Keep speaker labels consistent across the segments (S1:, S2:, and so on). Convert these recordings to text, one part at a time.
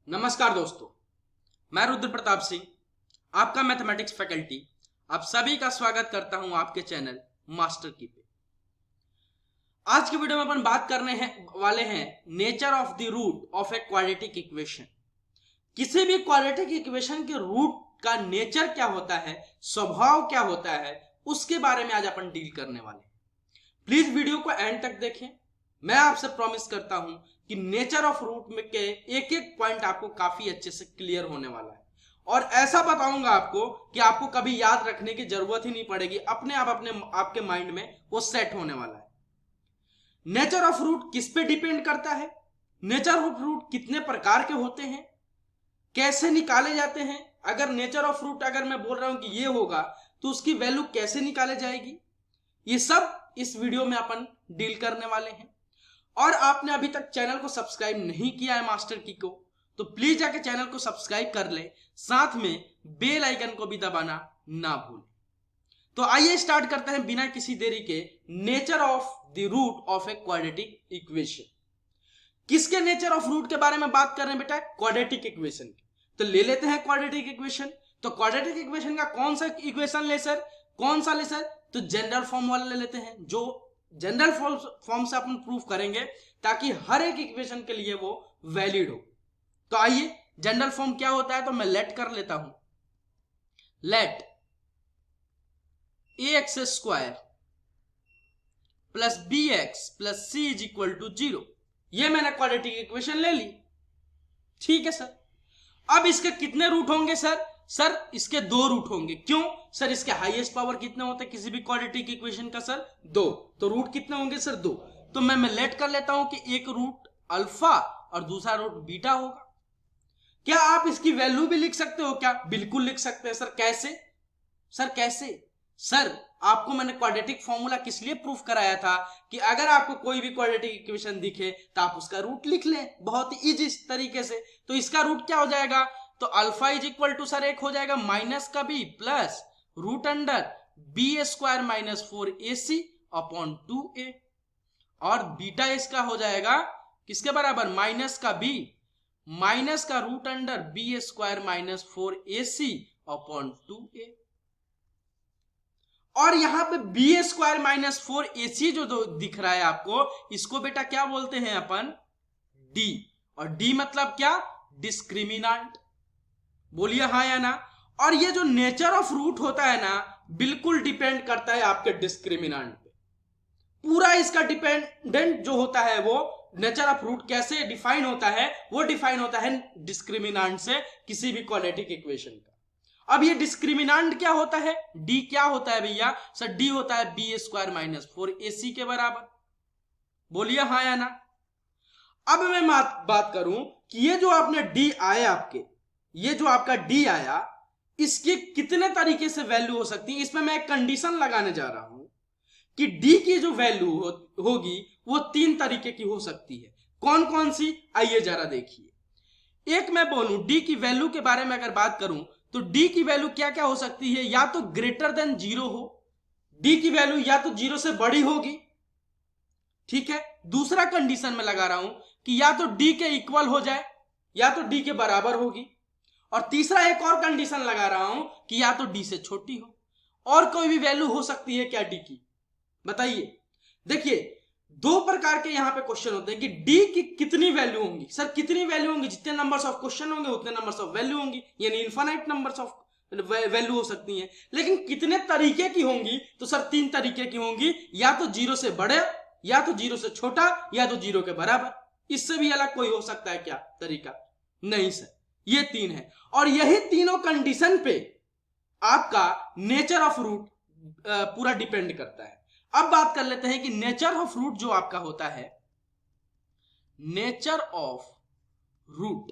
S1: नमस्कार दोस्तों, मैं रुद्र प्रताप सिंह, आपका मैथमेटिक्स फैकल्टी। आप सभी का स्वागत करता हूं आपके चैनल मास्टर की पे। आज की वीडियो में अपन बात करने वाले हैं nature of the root of a quadratic equation. किसी भी क्वाड्रेटिक इक्वेशन के रूट का नेचर क्या होता है, स्वभाव क्या होता है, उसके बारे में आज अपन डील करने वाले हैं। प्लीज वीडियो को एंड तक देखें। मैं आपसे प्रॉमिस करता हूं कि नेचर ऑफ रूट में के एक एक पॉइंट आपको काफी अच्छे से क्लियर होने वाला है और ऐसा बताऊंगा आपको कि आपको कभी याद रखने की जरूरत ही नहीं पड़ेगी, अपने आप आपके माइंड में वो सेट होने वाला है। नेचर ऑफ रूट किस पे डिपेंड करता है, नेचर ऑफ रूट कितने प्रकार के होते हैं, कैसे निकाले जाते हैं, अगर नेचर ऑफ रूट अगर मैं बोल रहा हूं कि ये होगा तो उसकी वैल्यू कैसे निकाले जाएगी, ये सब इस वीडियो में अपन डील करने वाले हैं। और आपने अभी तक चैनल को सब्सक्राइब नहीं किया है मास्टर की को, तो प्लीज जाके चैनल को सब्सक्राइब कर ले, साथ में बेल आइकन को भी दबाना ना भूलें। तो आइए स्टार्ट करते हैं बिना किसी देरी के nature of the root of a quadratic equation. किसके नेचर ऑफ रूट के बारे में बात कर रहे हैं बेटा? क्वाड्रेटिक इक्वेशन की। तो ले लेते हैं क्वाड्रेटिक इक्वेशन। तो क्वाड्रेटिक इक्वेशन का कौन सा इक्वेशन ले सर, कौन सा ले सर? तो जनरल फॉर्म वाला ले लेते हैं, जो जनरल फॉर्म से अपन प्रूफ करेंगे ताकि हर एक इक्वेशन के लिए वो वैलिड हो। तो आइए, जनरल फॉर्म क्या होता है तो मैं लेट कर लेता हूं। Let ax square plus bx plus c is equal to 0। ये मैंने क्वाड्रेटिक इक्वेशन ले ली, ठीक है सर। अब इसके कितने रूट होंगे सर? सर इसके दो रूट होंगे। क्यों सर? इसके हाईएस्ट पावर कितने होते हैं किसी भी क्वाड्रेटिक इक्वेशन का? सर 2। तो रूट कितने होंगे सर? 2। तो मैं लेट कर लेता हूं कि एक रूट अल्फा और दूसरा रूट बीटा होगा। क्या आप इसकी वैल्यू भी लिख सकते हो क्या? बिल्कुल लिख सकते हैं सर। कैसे सर? कैसे सर? आपको मैंने क्वाड्रेटिक फॉर्मूला किस लिए प्रूफ कराया था कि अगर आपको कोई भी क्वाड्रेटिक इक्वेशन दिखे तो आप उसका रूट लिख लें बहुत इजी तरीके से। तो इसका रूट क्या हो जाएगा? तो alpha is equal to sir एक हो जाएगा माइनस का b plus root under b square minus 4ac upon 2a, और बीटा इसका हो जाएगा किसके बराबर? माइनस का बी माइनस का root under b square minus 4ac upon 2a। और यहां पे बी स्क्वायर माइनस 4ac जो दिख रहा है आपको, इसको बेटा क्या बोलते हैं अपन? डी। और डी मतलब क्या? डिस्क्रिमिनांट। बोलिए हाँ या ना। और ये जो नेचर ऑफ रूट होता है ना, बिल्कुल डिपेंड करता है आपके डिस्क्रिमिनांट पे। पूरा इसका डिपेंडेंट जो होता है वो नेचर ऑफ रूट कैसे डिफाइन होता है, वो डिफाइन होता है डिस्क्रिमिनांट से किसी भी क्वाड्रेटिक इक्वेशन का। अब ये डिस्क्रिमिनांट क्या होता है? डी क्या होता है भैया? सर डी होता है बी स्क्वायर माइनस 4ac के बराबर। बोलिए हाँ या ना। अब मैं बात करूं कि ये जो आपने डी आया आपके, ये जो आपका डी आया, इसके कितने तरीके से वैल्यू हो सकती है? इसमें मैं एक कंडीशन लगाने जा रहा हूं कि डी की जो वैल्यू होगी वो 3 तरीके की हो सकती है। कौन कौन सी? आइए जरा देखिए। एक मैं बोलूं डी की वैल्यू के बारे में अगर बात करूं तो डी की वैल्यू क्या क्या हो सकती है? या तो ग्रेटर देन 0 हो, डी की वैल्यू या तो 0 से बड़ी होगी, ठीक है। दूसरा कंडीशन में लगा रहा हूं कि या तो डी के इक्वल हो जाए या तो डी के बराबर होगी, और तीसरा एक और कंडीशन लगा रहा हूं कि या तो डी से छोटी हो। और कोई भी वैल्यू हो सकती है क्या डी की? बताइए। देखिए, 2 प्रकार के यहां पे क्वेश्चन होते हैं कि डी की कितनी वैल्यू होंगी। सर कितनी वैल्यू होंगी? जितने नंबर्स ऑफ क्वेश्चन होंगे उतने नंबर्स ऑफ वैल्यू होंगी, यानी इनफाइनाइट नंबर्स ऑफ वैल्यू हो सकती हैं। लेकिन कितने तरीके की होंगी? तो सर 3 तरीके की होंगी, या तो 0 से बड़े, या तो 0 से छोटा, या तो 0 के बराबर। इससे भी अलग कोई हो सकता है क्या तरीका? नहीं सर, ये 3 है। और यही तीनों कंडीशन पे आपका नेचर ऑफ रूट पूरा डिपेंड करता है। अब बात कर लेते हैं कि नेचर ऑफ रूट जो आपका होता है, नेचर ऑफ रूट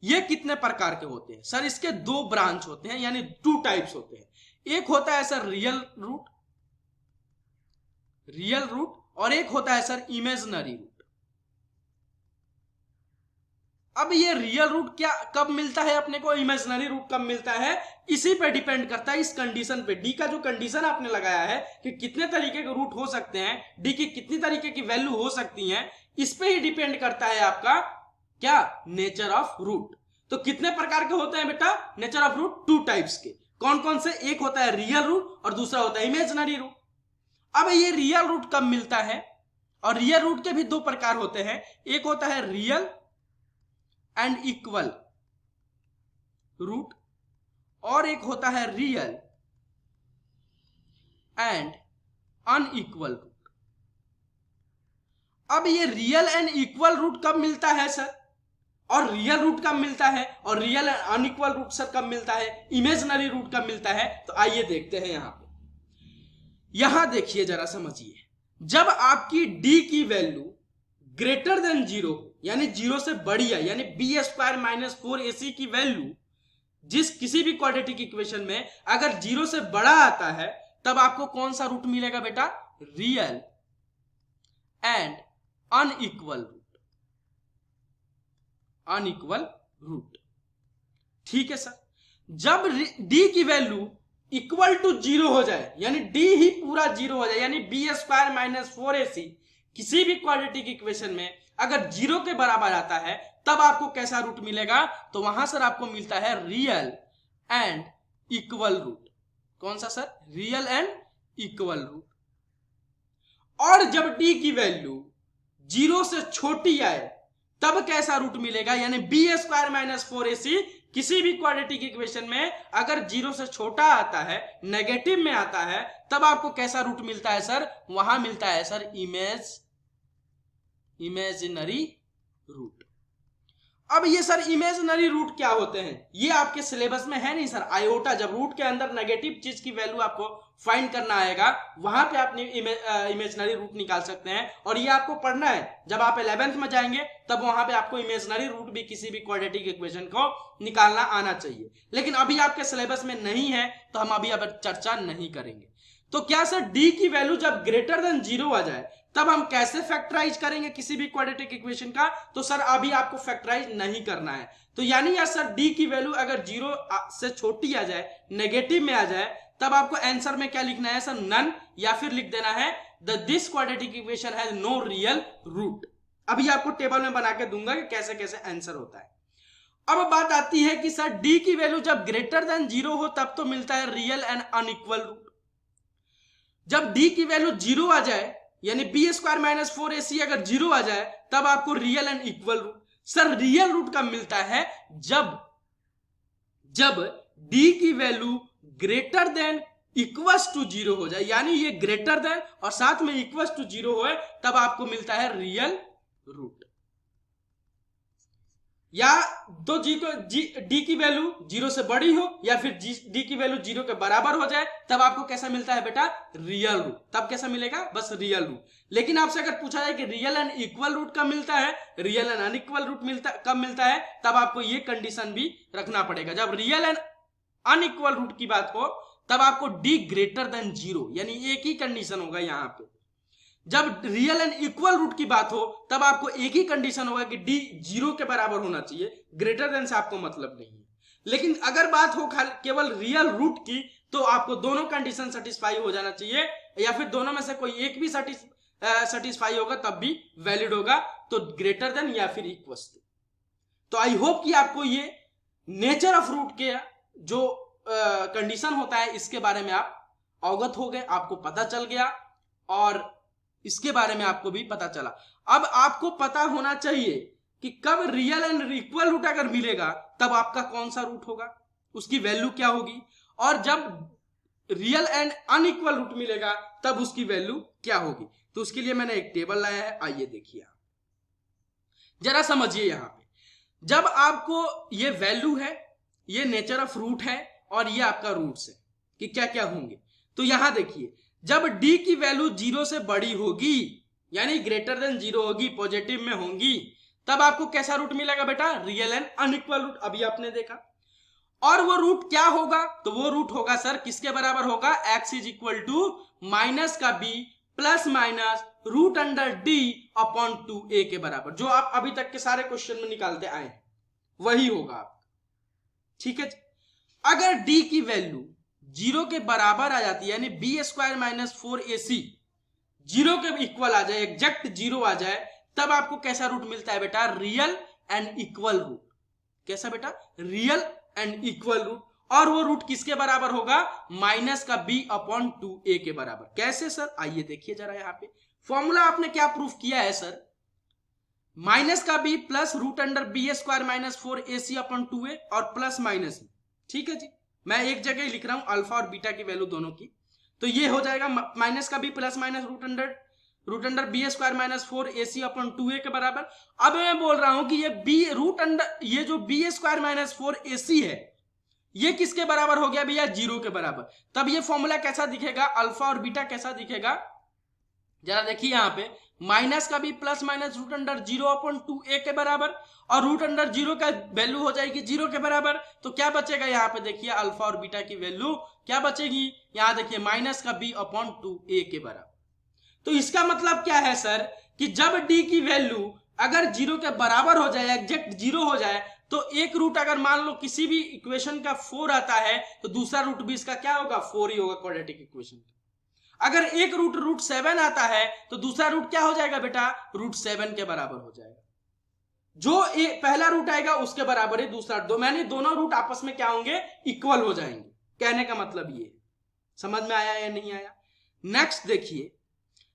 S1: ये कितने प्रकार के होते हैं? सर इसके 2 ब्रांच होते हैं, यानी 2 टाइप्स होते हैं। एक होता है सर रियल रूट, और एक होता है सर इमेजिनरी रूट। अब ये रियल रूट क्या कब मिलता है अपने को, इमेजिनरी रूट कब मिलता है, इसी पे डिपेंड करता है, इस कंडीशन पे। डी का जो कंडीशन आपने लगाया है कि कितने तरीके के रूट हो सकते हैं, डी की कितनी तरीके की वैल्यू हो सकती हैं, इस पे ही डिपेंड करता है आपका क्या? Nature of root. तो कितने प्रकार के होते हैं बेटा नेचर ऑफ रूट? 2 टाइप्स के। कौन कौन से? एक होता है रियल रूट और दूसरा होता है इमेजिनरी रूट। अब ये रियल रूट कब मिलता है? और रियल रूट के भी 2 प्रकार होते हैं, एक होता है रियल एंड इक्वल रूट और एक होता है रियल एंड अनइक्वल रूट। अब ये रियल एंड इक्वल रूट कब मिलता है सर? और रियल रूट कब मिलता है? और real and unequal root sir कब मिलता है? इमेजिनरी रूट कब मिलता है? तो आइए देखते हैं यहां पे। यहां देखिए जरा समझिए, जब आपकी डी की वैल्यू ग्रेटर देन 0 यानी 0 से बड़ी है, यानी बी स्क्वायर माइनस 4ac की वैल्यू जिस किसी भी क्वाड्रेटिक इक्वेशन में अगर 0 से बड़ा आता है तब आपको कौन सा रूट मिलेगा बेटा? Real and unequal root. Unequal root, ठीक है सर। जब डी की वैल्यू इक्वल टू 0 हो जाए, यानी डी ही पूरा 0 हो जाए, यानी बी स्क्वायर माइनस 4ac किसी भी क्वाड्रेटिक इक्वेशन में अगर 0 के बराबर आता है तब आपको कैसा रूट मिलेगा? तो वहां सर आपको मिलता है रियल एंड इक्वल रूट। कौन सा sir? Real and equal root. और जब डी की वैल्यू 0 से छोटी आए तब कैसा रूट मिलेगा? यानी बी स्क्वायर माइनस 4ac किसी भी क्वाड्रेटिक इक्वेशन में अगर 0 से छोटा आता है, नेगेटिव में आता है, तब आपको कैसा रूट मिलता है सर? वहां मिलता है सर इमेजिनरी रूट। अब ये सर इमेजिनरी रूट क्या होते हैं? ये आपके सिलेबस में है नहीं सर। आयोटा, जब रूट के अंदर नेगेटिव चीज की वैल्यू आपको फाइंड करना आएगा वहां पे आप इमेजिनरी रूट निकाल सकते हैं, और ये आपको पढ़ना है। जब आप 11th में जाएंगे तब वहां पे आपको इमेजिनरी रूट भी किसी भी क्वाड्रेटिक इक्वेशन को निकालना आना चाहिए, लेकिन अभी आपके सिलेबस में नहीं है तो हम अभी अब चर्चा नहीं करेंगे। तो क्या सर डी की वैल्यू जब ग्रेटर देन 0 आ जाए तब हम कैसे फैक्टराइज करेंगे किसी भी क्वाड्रेटिक इक्वेशन का? तो सर अभी आपको फैक्टराइज नहीं करना है। तो यानी यार सर डी की वैल्यू अगर 0 से छोटी आ जाए, नेगेटिव में आ जाए, तब आपको आंसर में क्या लिखना है सर? नन, या फिर लिख देना है this quadratic equation has no real root. अभी आपको टेबल में बना के दूंगा कि कैसे कैसे आंसर होता है। अब बात आती है कि सर डी की वैल्यू जब ग्रेटर देन 0 हो तब तो मिलता है रियल एंड अनइक्वल रूट। जब डी की वैल्यू 0 आ जाए, यानी बी स्क्वायर माइनस 4ac अगर 0 आ जाए, तब आपको real and equal root. Sir real root कब मिलता है? जब डी की value greater than equals to 0 हो जाए, यानी ये ग्रेटर देन और साथ में इक्वल्स टू 0 हो, तब आपको मिलता है रियल रूट। या तो डी की वैल्यू 0 से बड़ी हो या फिर डी की वैल्यू 0 के बराबर हो जाए, तब आपको कैसा मिलता है बेटा? Real root. तब कैसा मिलेगा? बस रियल रूट। लेकिन आपसे अगर पूछा जाए कि रियल एंड इक्वल रूट कब मिलता है, रियल एंड अनइक्वल रूट कब मिलता है, तब आपको ये कंडीशन भी रखना पड़ेगा। जब रियल एंड अनइक्वल रूट की बात हो तब आपको डी ग्रेटर देन 0, यानी एक ही कंडीशन होगा यहां पे। जब रियल एंड इक्वल रूट की बात हो तब आपको एक ही कंडीशन होगा कि डी 0 के बराबर होना चाहिए, ग्रेटर देन से आपको मतलब नहीं है। लेकिन अगर बात हो केवल रियल रूट की तो आपको दोनों कंडीशन सेटिस्फाई हो जाना चाहिए, या फिर दोनों में से कोई एक भी सेटिस्फाई होगा तब भी वैलिड होगा, तो ग्रेटर देन या फिर इक्वल टू। तो आई होप कि आपको ये नेचर ऑफ रूट के जो कंडीशन होता है इसके बारे में आप अवगत हो गए, आपको पता चल गया, और इसके बारे में आपको भी पता चला। अब आपको पता होना चाहिए कि कब रियल एंड इक्वल रूट अगर मिलेगा तब आपका कौन सा रूट होगा, उसकी वैल्यू क्या होगी, और जब रियल एंड अनइक्वल रूट मिलेगा तब उसकी वैल्यू क्या होगी। तो उसके लिए मैंने एक टेबल लाया है, आइए देखिए आप जरा समझिए। यहां पे जब आपको ये वैल्यू है, ये नेचर ऑफ रूट है, और ये आपका रूट्स है कि क्या क्या होंगे। तो यहां देखिए, जब डी की वैल्यू 0 से बड़ी होगी, यानी ग्रेटर देन 0 होगी, पॉजिटिव में होंगी, तब आपको कैसा रूट मिलेगा बेटा? Real and unequal root. अभी आपने देखा। और वो रूट क्या होगा? तो वो रूट होगा सर किसके बराबर होगा? x is equal to minus का b plus minus root under d upon 2a के बराबर, जो आप अभी तक के सारे क्वेश्चन में निकालते आए हैं वही होगा आपका। ठीक है। अगर d की वैल्यू 0 के बराबर आ जाती है, यानी बी स्क्वायर माइनस 4ac 0 के इक्वल आ जाए, एग्जैक्ट 0 आ जाए, तब आपको कैसा रूट मिलता है बेटा? Real and equal root. कैसा बेटा, रियल एंड इक्वल रूट, और वो रूट किसके बराबर होगा, माइनस का b/2a के बराबर। कैसे सर, आइए देखिए जरा, यहाँ पे फॉर्मूला आपने क्या प्रूफ किया है सर, माइनस का b plus root under b square minus 4ac/2a और प्लस माइनस में, ठीक है जी, मैं एक जगह ही लिख रहा हूं अल्फा और बीटा की वैल्यू दोनों की, तो ये हो जाएगा माइनस का b plus minus root under b square minus 4ac/2a के बराबर। अब मैं बोल रहा हूं कि ये b रूट अंडर, ये जो बी स्क्वायर माइनस 4ac है, ये किसके बराबर हो गया भैया, 0 के बराबर। तब ये फॉर्मूला कैसा दिखेगा, अल्फा और बीटा कैसा दिखेगा, जरा देखिए यहाँ पे, माइनस का भी plus minus root under 0/2a के बराबर, और रूट अंडर 0 का वैल्यू हो जाएगी 0 के बराबर, तो क्या बचेगा यहाँ पे देखिए, अल्फा और बीटा की वैल्यू क्या बचेगी, यहाँ देखिए माइनस का b/2a के बराबर। तो इसका मतलब क्या है सर, कि जब d की वैल्यू अगर 0 के बराबर हो जाए, एग्जैक्ट 0 हो जाए, तो एक रूट अगर मान लो किसी भी इक्वेशन का 4 आता है, तो दूसरा रूट भी इसका क्या होगा, 4 ही होगा क्वाड्रेटिक इक्वेशन का। अगर एक रूट 7 आता है, तो दूसरा रूट क्या हो जाएगा बेटा, रूट 7 के बराबर हो जाएगा। जो पहला रूट आएगा उसके बराबर है दूसरा, मैंने दोनों रूट आपस में क्या होंगे, इक्वल हो जाएंगे। कहने का मतलब ये, समझ में आया या नहीं आया। नेक्स्ट देखिए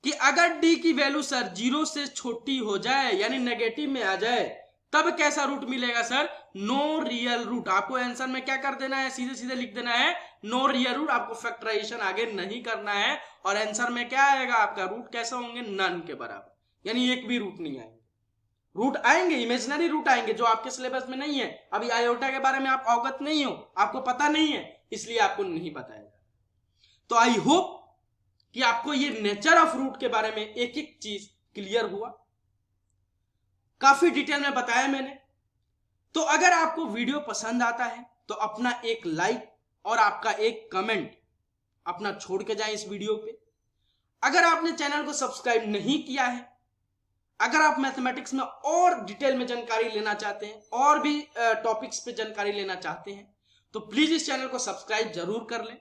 S1: कि अगर d की वैल्यू सर 0 से छोटी हो जाए, यानी नेगेटिव में आ जाए, तब कैसा रूट मिलेगा सर, नो रियल रूट। आपको आंसर में क्या कर देना है, सीधे सीधे लिख देना है नो रियल रूट, आपको फैक्टराइजेशन आगे नहीं करना है, और आंसर में क्या आएगा आपका, रूट कैसा होंगे, नन के बराबर, यानी एक भी रूट नहीं आएंगे। रूट आएंगे, इमेजिनरी रूट आएंगे जो आपके सिलेबस में नहीं है। अभी आयोटा के बारे में आप अवगत नहीं हो, आपको पता नहीं है, इसलिए आपको नहीं बताया। तो आई होप कि आपको ये नेचर ऑफ रूट के बारे में एक एक चीज क्लियर हुआ, काफी डिटेल में बताया मैंने। तो अगर आपको वीडियो पसंद आता है तो अपना एक लाइक और आपका एक कमेंट अपना छोड़ के जाए इस वीडियो पे। अगर आपने चैनल को सब्सक्राइब नहीं किया है, अगर आप मैथमेटिक्स में और डिटेल में जानकारी लेना चाहते हैं, और भी टॉपिक्स पे जानकारी लेना चाहते हैं, तो प्लीज इस चैनल को सब्सक्राइब जरूर कर लें,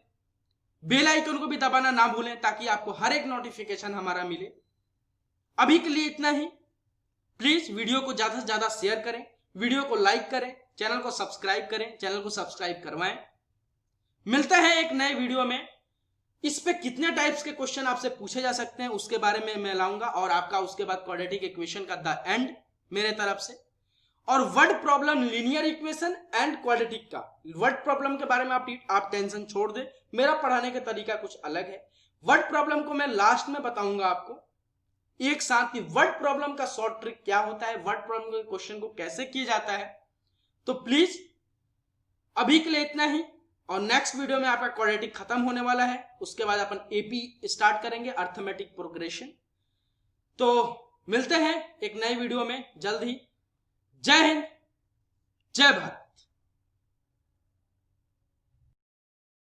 S1: बेल आइकन को भी दबाना ना भूलें, ताकि आपको हर एक नोटिफिकेशन हमारा मिले। अभी के लिए इतना ही। प्लीज वीडियो को ज्यादा से ज्यादा शेयर करें, वीडियो को लाइक करें, चैनल को सब्सक्राइब करें, चैनल को सब्सक्राइब करवाएं। मिलते हैं एक नए वीडियो में। इस पे कितने टाइप्स के क्वेश्चन आपसे पूछे जा सकते हैं उसके बारे में मैं लाऊंगा, और आपका उसके बाद क्वाड्रेटिक इक्वेशन का द एंड मेरे तरफ से, और word problem, linear equation and quadratic का। वर्ड प्रॉब्लम के बारे में आप टेंशन छोड़ दे, मेरा पढ़ाने का तरीका कुछ अलग है। वर्ड प्रॉब्लम को मैं लास्ट में बताऊंगा आपको एक साथ ही, वर्ड प्रॉब्लम का शॉर्ट ट्रिक क्या होता है, वर्ड प्रॉब्लम के क्वेश्चन को कैसे किया जाता है। तो प्लीज अभी के लिए इतना ही, और नेक्स्ट वीडियो में आपका क्वाड्रेटिक खत्म होने वाला है, उसके बाद अपन एपी स्टार्ट करेंगे, अर्थमेटिक प्रोग्रेशन। तो मिलते हैं एक नए वीडियो में जल्द ही। जय हिंद, जय भारत।